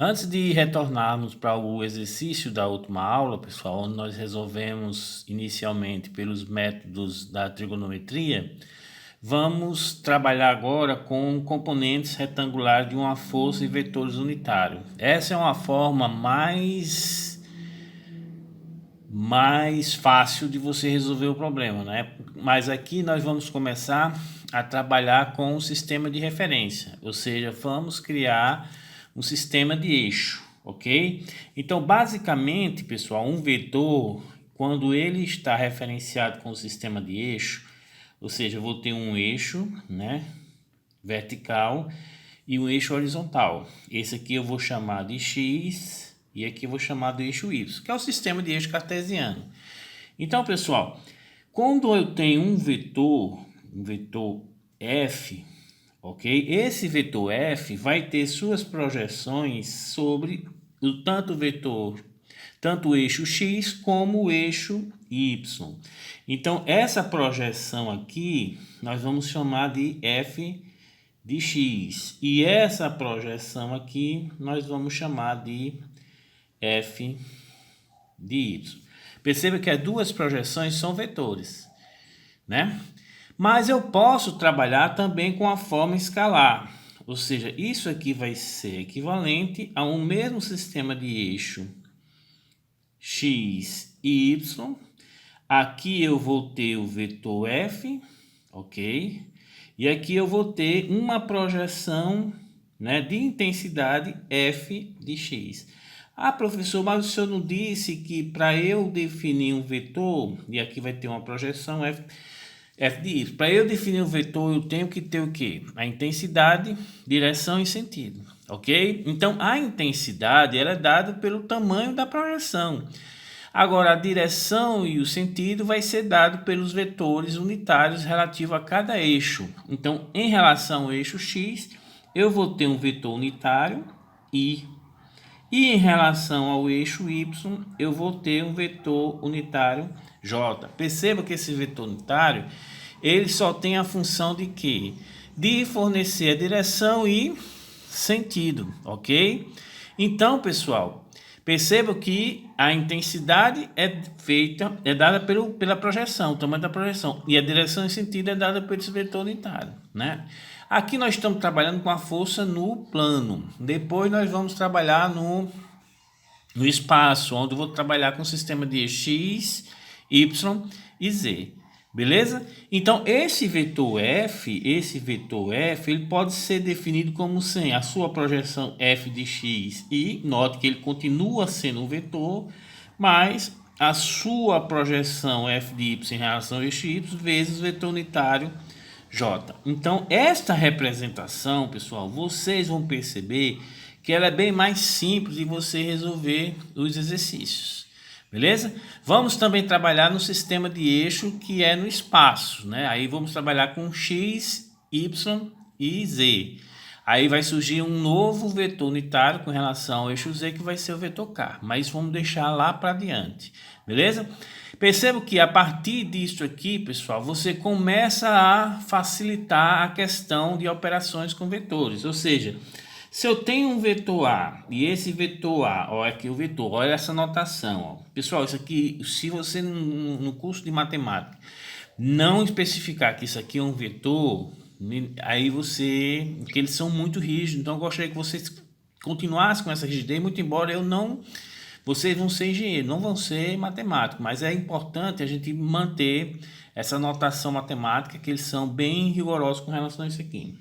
Antes de retornarmos para o exercício da última aula, pessoal, onde nós resolvemos inicialmente pelos métodos da trigonometria, vamos trabalhar agora com componentes retangulares de uma força e vetores unitários. Essa é uma forma mais fácil de você resolver o problema, né? Mas aqui nós vamos começar a trabalhar com o sistema de referência, ou seja, vamos criar um sistema de eixo, ok? Então, basicamente, pessoal, um vetor, quando ele está referenciado com o sistema de eixo, ou seja, eu vou ter um eixo, né, vertical e um eixo horizontal. Esse aqui eu vou chamar de x e aqui eu vou chamar de eixo y, que é o sistema de eixo cartesiano. Então, pessoal, quando eu tenho um vetor f, ok? Esse vetor f vai ter suas projeções sobre tanto o eixo x como o eixo y. Então, essa projeção aqui nós vamos chamar de f de x. E essa projeção aqui nós vamos chamar de f de y. Perceba que as duas projeções são vetores, né? Mas eu posso trabalhar também com a forma escalar. Ou seja, isso aqui vai ser equivalente a um mesmo sistema de eixo x e y. Aqui eu vou ter o vetor f, ok? E aqui eu vou ter uma projeção, né, de intensidade f de x. Ah, professor, mas o senhor não disse que para eu definir um vetor, e aqui vai ter uma projeção f de y. Para eu definir um vetor, eu tenho que ter o quê? A intensidade, direção e sentido, ok? Então, a intensidade ela é dada pelo tamanho da projeção. Agora, a direção e o sentido vai ser dado pelos vetores unitários relativos a cada eixo. Então, em relação ao eixo x, eu vou ter um vetor unitário i. E em relação ao eixo y, eu vou ter um vetor unitário j. Perceba que esse vetor unitário, ele só tem a função de quê? De fornecer a direção e sentido, ok? Então, pessoal, perceba que a intensidade é dada pela projeção, o tamanho da projeção, e a direção e sentido é dada pelo vetor unitário, né? Aqui nós estamos trabalhando com a força no plano. Depois nós vamos trabalhar no espaço, onde eu vou trabalhar com o sistema de x, y e z. Beleza? Então, esse vetor f, ele pode ser definido como sem a sua projeção f de x e note que ele continua sendo um vetor, mas a sua projeção f de y em relação ao eixo y vezes o vetor unitário j. Então, esta representação, pessoal, vocês vão perceber que ela é bem mais simples de você resolver os exercícios. Beleza? Vamos também trabalhar no sistema de eixo que é no espaço, né? Aí vamos trabalhar com x, y e z. Aí vai surgir um novo vetor unitário com relação ao eixo z, que vai ser o vetor k. Mas vamos deixar lá para adiante. Beleza? Perceba que a partir disso aqui, pessoal, você começa a facilitar a questão de operações com vetores. Ou seja, se eu tenho um vetor A e esse vetor A, olha aqui o vetor, olha essa notação. Ó. Pessoal, isso aqui, se você no curso de matemática não especificar que isso aqui é um vetor, aí você, porque eles são muito rígidos, então eu gostaria que vocês continuassem com essa rigidez, muito embora eu não, vocês vão ser engenheiros, não vão ser matemáticos, mas é importante a gente manter essa notação matemática, que eles são bem rigorosos com relação a isso aqui.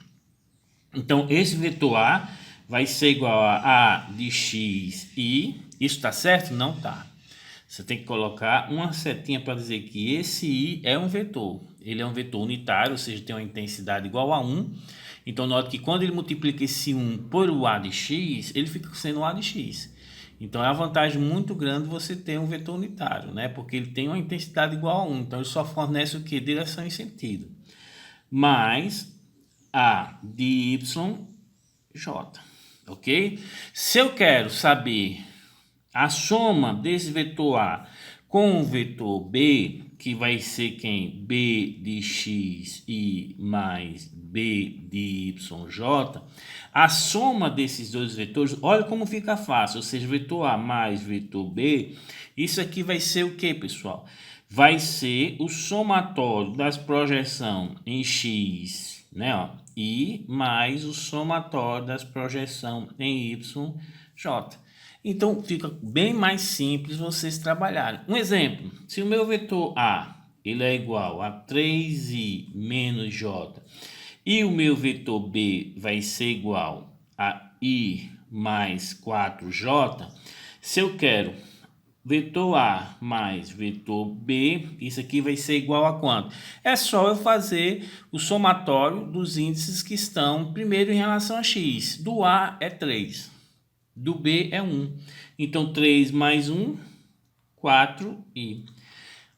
Então, esse vetor A vai ser igual a de x i. Isso está certo? Não está. Você tem que colocar uma setinha para dizer que esse i é um vetor. Ele é um vetor unitário, ou seja, tem uma intensidade igual a 1. Então, note que quando ele multiplica esse 1 por o a de x, ele fica sendo o a de x. Então, é uma vantagem muito grande você ter um vetor unitário, né? Porque ele tem uma intensidade igual a 1. Então, ele só fornece o que? Direção e sentido. Mas a de j, ok? Se eu quero saber a soma desse vetor A com o vetor B, que vai ser quem? B de x e mais B de yj, a soma desses dois vetores, olha como fica fácil, ou seja, vetor A mais vetor B, isso aqui vai ser o que, pessoal? Vai ser o somatório das projeções em x, né, ó, e mais o somatório das projeções em yj. Então, fica bem mais simples vocês trabalharem. Um exemplo, se o meu vetor A ele é igual a 3i menos j, e o meu vetor B vai ser igual a i mais 4j, se eu quero vetor A mais vetor B, isso aqui vai ser igual a quanto? É só eu fazer o somatório dos índices que estão primeiro em relação a x. Do A é 3. Do B é 1. Então, 3 mais 1, 4i.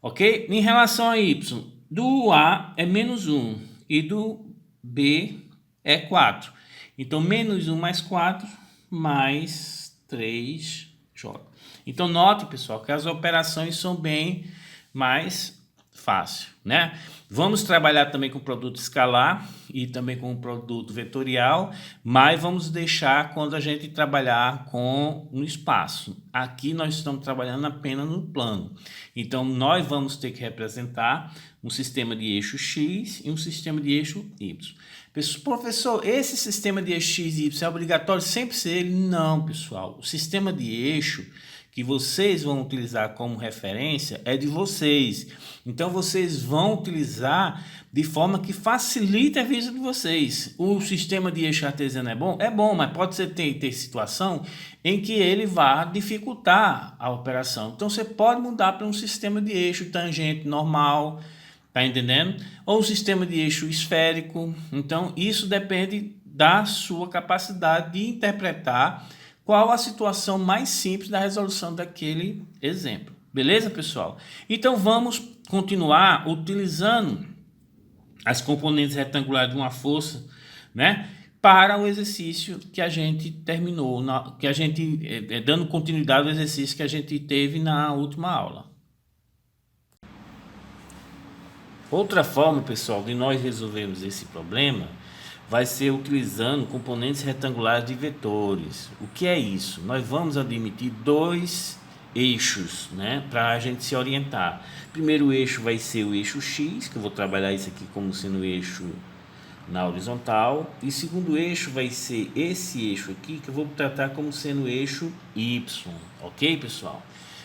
Ok? Em relação a y, do A é menos 1 e do B é 4. Então, menos 1 mais 4 mais 3j. Então, note, pessoal, que as operações são bem mais fáceis, né? Vamos trabalhar também com produto escalar e também com produto vetorial, mas vamos deixar quando a gente trabalhar com um espaço. Aqui nós estamos trabalhando apenas no plano. Então, nós vamos ter que representar um sistema de eixo X e um sistema de eixo Y. Professor, esse sistema de eixo X e Y é obrigatório sempre ser ele? Não, pessoal. O sistema de eixo que vocês vão utilizar como referência é de vocês. Então, vocês vão utilizar de forma que facilite a vida de vocês. O sistema de eixo artesiano é bom? É bom, mas pode ser ter situação em que ele vá dificultar a operação. Então, você pode mudar para um sistema de eixo tangente normal, tá entendendo? Ou um sistema de eixo esférico. Então, isso depende da sua capacidade de interpretar qual a situação mais simples da resolução daquele exemplo. Beleza, pessoal? Então, vamos continuar utilizando as componentes retangulares de uma força, né, para o exercício que a gente terminou, dando continuidade ao exercício que a gente teve na última aula. Outra forma, pessoal, de nós resolvermos esse problema vai ser utilizando componentes retangulares de vetores. O que é isso? Nós vamos admitir dois eixos, né, para a gente se orientar. Primeiro eixo vai ser o eixo X, que eu vou trabalhar isso aqui como sendo o eixo na horizontal. E segundo eixo vai ser esse eixo aqui, que eu vou tratar como sendo o eixo Y. Ok, pessoal?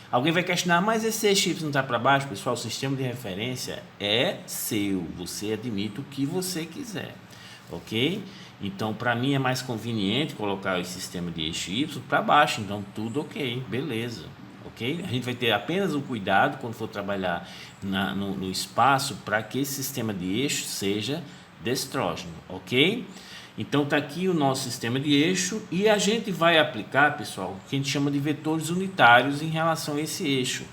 Alguém vai questionar, mas esse eixo Y não está para baixo? Pessoal, o sistema de referência é seu. Você admite o que você quiser. Ok? Então, para mim é mais conveniente colocar o sistema de eixo Y para baixo. Então, tudo ok, beleza. Ok? A gente vai ter apenas o cuidado quando for trabalhar no espaço para que esse sistema de eixo seja destrógeno. Ok? Então, está aqui o nosso sistema de eixo e a gente vai aplicar, pessoal, o que a gente chama de vetores unitários em relação a esse eixo.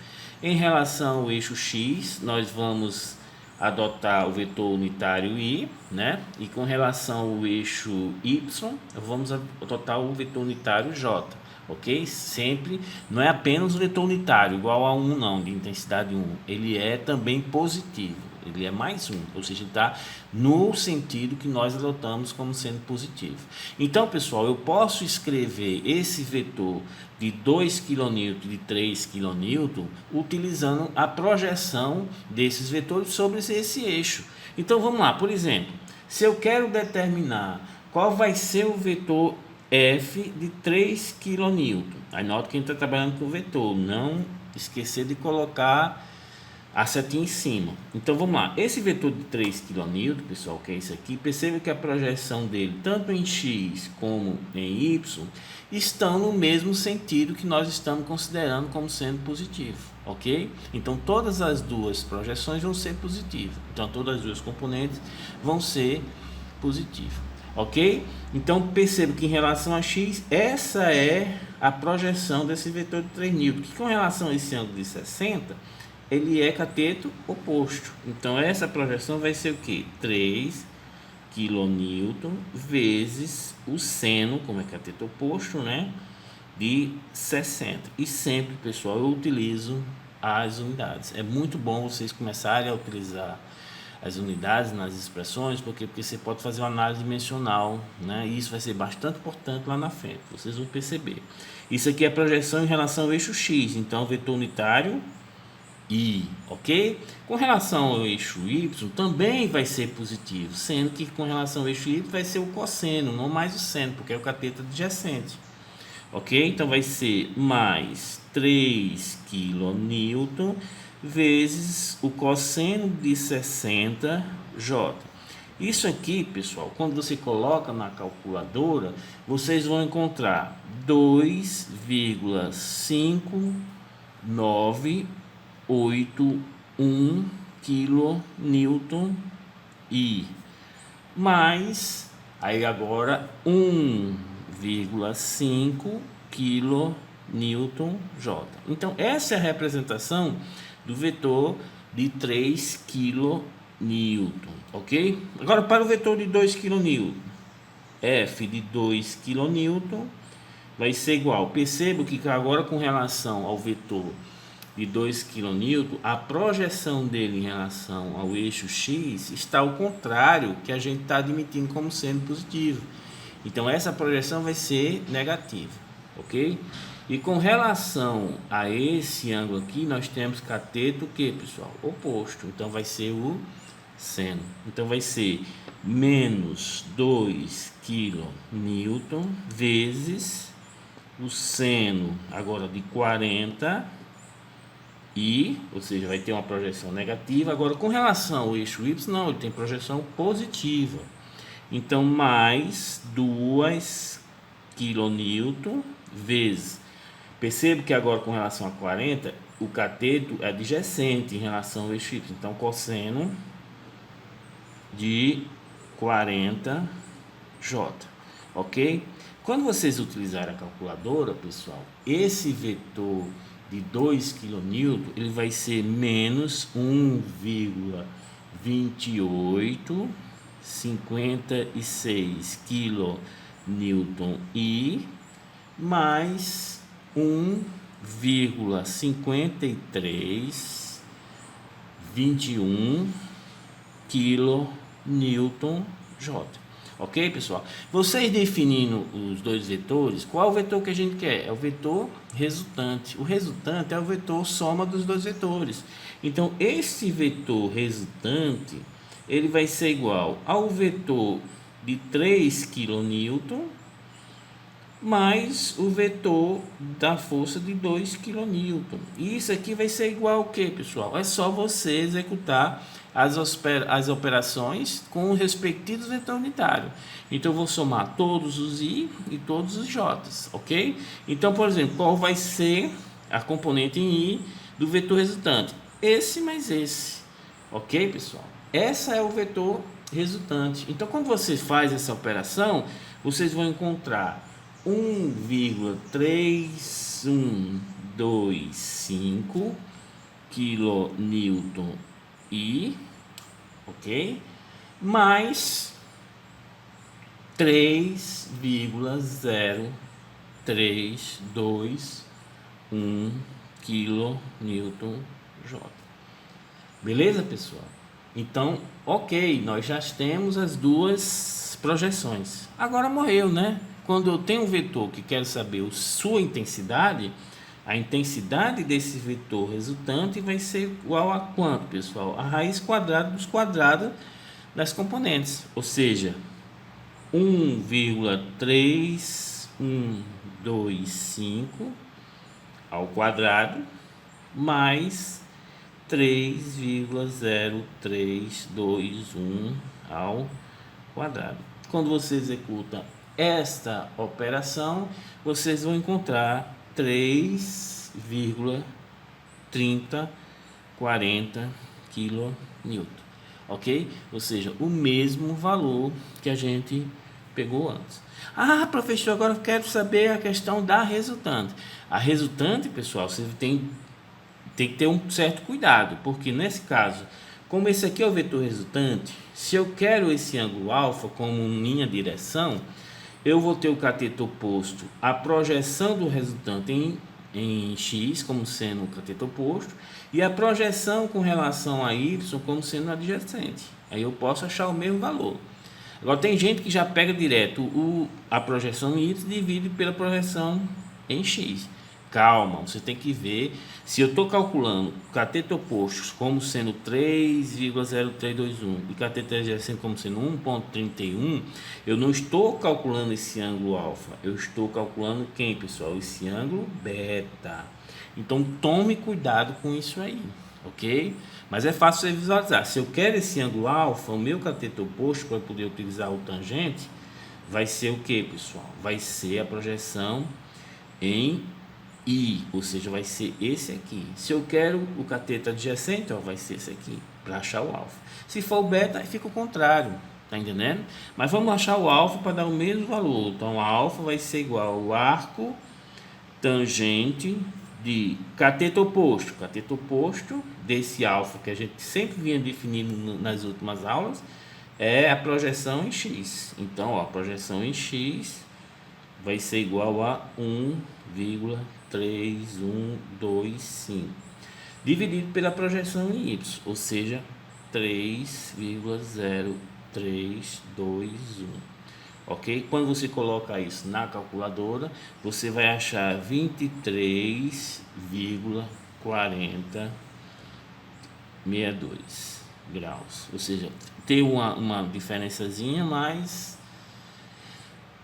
Em relação ao eixo X, nós vamos adotar o vetor unitário I, né? E com relação ao eixo Y, vamos adotar o vetor unitário J, ok? Sempre, não é apenas o vetor unitário, igual a 1 não, de intensidade 1, ele é também positivo, ele é mais 1, ou seja, está no sentido que nós adotamos como sendo positivo. Então, pessoal, eu posso escrever esse vetor de 2 kN, de 3 kN, utilizando a projeção desses vetores sobre esse eixo. Então, vamos lá, por exemplo, se eu quero determinar qual vai ser o vetor F de 3 kN, aí nota que a gente está trabalhando com o vetor, não esquecer de colocar a setinha em cima. Então vamos lá, esse vetor de 3 kN, pessoal, que é isso aqui, perceba que a projeção dele, tanto em X como em Y, estão no mesmo sentido que nós estamos considerando como sendo positivo, ok? Então todas as duas projeções vão ser positivas, então todas as duas componentes vão ser positivas, ok? Então perceba que em relação a X, essa é a projeção desse vetor de 3 N, que com relação a esse ângulo de 60, ele é cateto oposto. Então, essa projeção vai ser o quê? 3 kN vezes o seno, como é cateto oposto, né? De 60. E sempre, pessoal, eu utilizo as unidades. É muito bom vocês começarem a utilizar as unidades nas expressões, porque você pode fazer uma análise dimensional, né? E isso vai ser bastante importante lá na frente, vocês vão perceber. Isso aqui é projeção em relação ao eixo X, então vetor unitário I, ok? Com relação ao eixo Y, também vai ser positivo, sendo que com relação ao eixo Y vai ser o cosseno, não mais o seno, porque é o cateto adjacente, ok? Então vai ser mais 3 kN vezes o cosseno de 60 J. Isso aqui, pessoal, quando você coloca na calculadora, vocês vão encontrar 2,5981 kN I mais aí agora 1,5 kN J. Então essa é a representação do vetor de 3 kN, ok? Agora para o vetor de 2 kN, F de 2 kN vai ser igual, percebo que agora com relação ao vetor de 2 kN, a projeção dele em relação ao eixo X está ao contrário, que a gente está admitindo como sendo positivo. Então essa projeção vai ser negativa, ok? E com relação a esse ângulo aqui, nós temos cateto o que, pessoal? Oposto. Então vai ser o seno. Então vai ser menos 2 kN vezes o seno agora de 40 I, ou seja, vai ter uma projeção negativa. Agora com relação ao eixo Y, não, ele tem projeção positiva. Então mais 2 kN vezes, percebo que agora com relação a 40, o cateto é adjacente em relação ao eixo Y. Então cosseno de 40 J, ok? Quando vocês utilizarem a calculadora, pessoal, esse vetor de 2 kN, ele vai ser menos 1,2856 kN I mais 1,5321 kN J. Ok, pessoal? Vocês definindo os dois vetores, qual é o vetor que a gente quer? É o vetor resultante. O resultante é o vetor soma dos dois vetores. Então, esse vetor resultante, ele vai ser igual ao vetor de 3 kN mais o vetor da força de 2 kN. E isso aqui vai ser igual ao que, pessoal? É só você executar as operações com o respectivo vetor unitário. Então, eu vou somar todos os I e todos os J, ok? Então, por exemplo, qual vai ser a componente em I do vetor resultante? Esse mais esse, ok, pessoal? Essa é o vetor resultante. Então, quando você faz essa operação, vocês vão encontrar 1,3125 kN I, ok? Mais 3,0321 kN J. Beleza, pessoal? Então, ok, nós já temos as duas projeções. Agora morreu, né? Quando eu tenho um vetor que quero saber sua intensidade, a intensidade desse vetor resultante vai ser igual a quanto, pessoal? A raiz quadrada dos quadrados das componentes, ou seja, 1,3125 ao quadrado mais 3,0321 ao quadrado. Quando você executa esta operação, vocês vão encontrar 3,3040 kN, ok? Ou seja, o mesmo valor que a gente pegou antes. Ah, professor, agora eu quero saber a questão da resultante. A resultante, pessoal, você tem que ter um certo cuidado, porque nesse caso, como esse aqui é o vetor resultante, se eu quero esse ângulo alfa como minha direção, eu vou ter o cateto oposto, a projeção do resultante em x como sendo o cateto oposto e a projeção com relação a y como sendo adjacente. Aí eu posso achar o mesmo valor. Agora tem gente que já pega direto a projeção em y e divide pela projeção em x. Calma, você tem que ver se eu estou calculando cateto oposto como sendo 3,0321 e cateto adjacente como sendo 1,31, eu não estou calculando esse ângulo alfa, eu estou calculando quem, pessoal? Esse ângulo beta. Então tome cuidado com isso aí, ok? Mas é fácil você visualizar. Se eu quero esse ângulo alfa, o meu cateto oposto para poder utilizar o tangente vai ser o que, pessoal? Vai ser a projeção em I, ou seja, vai ser esse aqui. Se eu quero o cateto adjacente, ó, vai ser esse aqui, para achar o alfa. Se for o beta, aí fica o contrário, tá entendendo? Mas vamos achar o alfa para dar o mesmo valor. Então, a alfa vai ser igual ao arco tangente de cateto oposto desse alfa que a gente sempre vinha definindo nas últimas aulas, é a projeção em x. Então, ó, a projeção em x vai ser igual a 1,3125 dividido pela projeção em y, ou seja, 3,0321. Ok? Quando você coloca isso na calculadora, você vai achar 23,4062 graus. Ou seja, tem uma diferençazinha, mas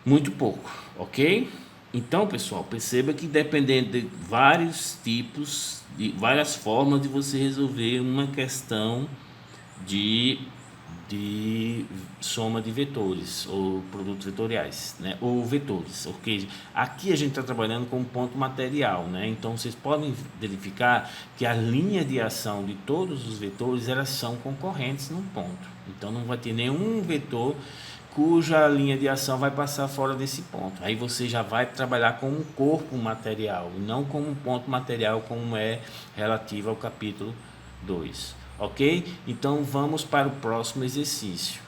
muito pouco, ok? Então, pessoal, perceba que dependendo de vários tipos, de várias formas de você resolver uma questão de soma de vetores ou produtos vetoriais, né? Ou vetores, ok? Aqui a gente está trabalhando com ponto material, né? Então vocês podem verificar que a linha de ação de todos os vetores, elas são concorrentes num ponto. Então não vai ter nenhum vetor cuja linha de ação vai passar fora desse ponto. Aí você já vai trabalhar com um corpo material, não com um ponto material como é relativo ao capítulo 2. Ok? Então vamos para o próximo exercício.